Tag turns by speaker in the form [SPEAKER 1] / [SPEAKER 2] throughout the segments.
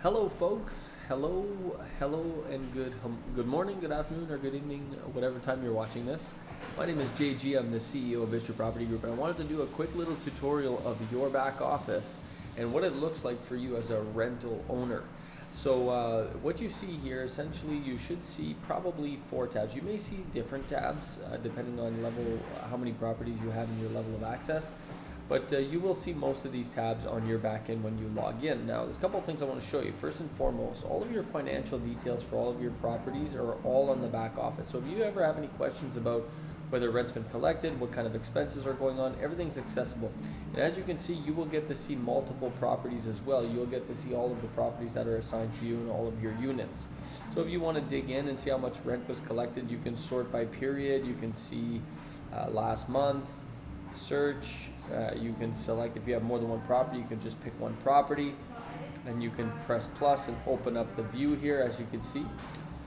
[SPEAKER 1] Hello, folks. Hello, and good morning, good afternoon, or good evening, whatever time you're watching this. My name is JG. I'm the CEO of Visture Property Group, and I wanted to do a quick little tutorial of your back office and what it looks like for you as a rental owner. So what you see here, essentially, you should see probably 4 tabs. You may see different tabs depending on level, how many properties you have in your level of access. But you will see most of these tabs on your back end when you log in. Now, there's a couple of things I want to show you. First and foremost, all of your financial details for all of your properties are all on the back office. So if you ever have any questions about whether rent's been collected, what kind of expenses are going on, everything's accessible. And as you can see, you will get to see multiple properties as well. You'll get to see all of the properties that are assigned to you and all of your units. So if you want to dig in and see how much rent was collected, you can sort by period. You can see last month, search. You can select, if you have more than one property, you can just pick one property, and you can press plus and open up the view here, as you can see.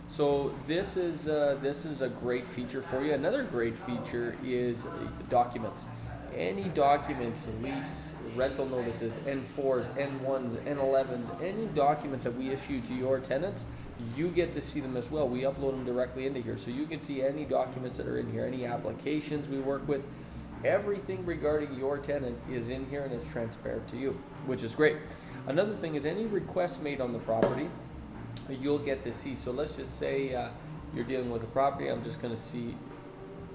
[SPEAKER 1] So this is a great feature for you. Another great feature is documents. Any documents, lease, rental notices, N4s, N1s, N11s, any documents that we issue to your tenants, you get to see them as well. We upload them directly into here, so you can see any documents that are in here, any applications we work with. Everything regarding your tenant is in here and is transparent to you, which is great. Another thing is any requests made on the property, you'll get to see. So let's just say you're dealing with a property. I'm just going to see.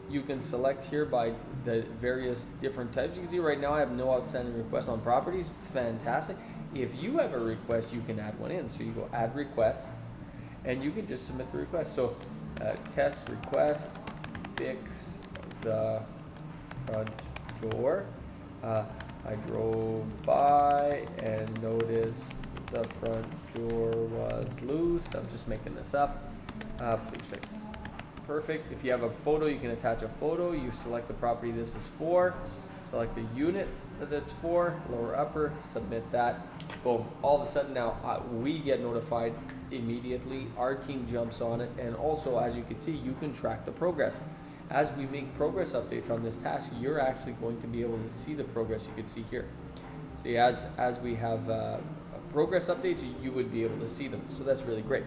[SPEAKER 1] You can select here by the various different types. You can see right now I have no outstanding requests on properties. Fantastic. If you have a request, you can add one in. So you go add request, and you can just submit the request. So test request, fix the front door. I drove by and noticed the front door was loose. I'm just making this up. Please fix. Perfect. If you have a photo, you can attach a photo. You select the property this is for, select the unit that it's for, lower upper, submit that. Boom. All of a sudden now we get notified immediately. Our team jumps on it, and also, as you can see, you can track the progress. As we make progress updates on this task, you're actually going to be able to see the progress. You can see here. See, as we have progress updates, you would be able to see them. So that's really great.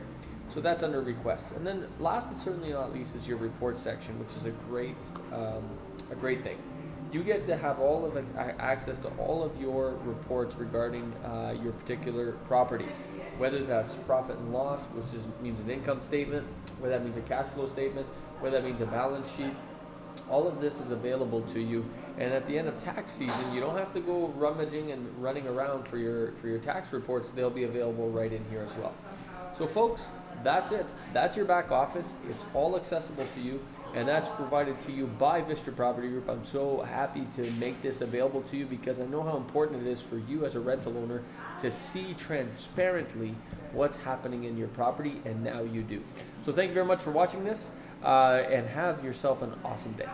[SPEAKER 1] So that's under requests. And then last but certainly not least is your report section, which is a great thing. You get to have all of access to all of your reports regarding your particular property, whether that's profit and loss, which means an income statement, whether that means a cash flow statement, whether that means a balance sheet. All of this is available to you, and at the end of tax season, you don't have to go rummaging and running around for your tax reports. They'll be available right in here as well. So folks, that's it. That's your back office. It's all accessible to you, and that's provided to you by Visture Property Group. I'm so happy to make this available to you because I know how important it is for you as a rental owner to see transparently what's happening in your property, and now you do. So thank you very much for watching this, and have yourself an awesome day.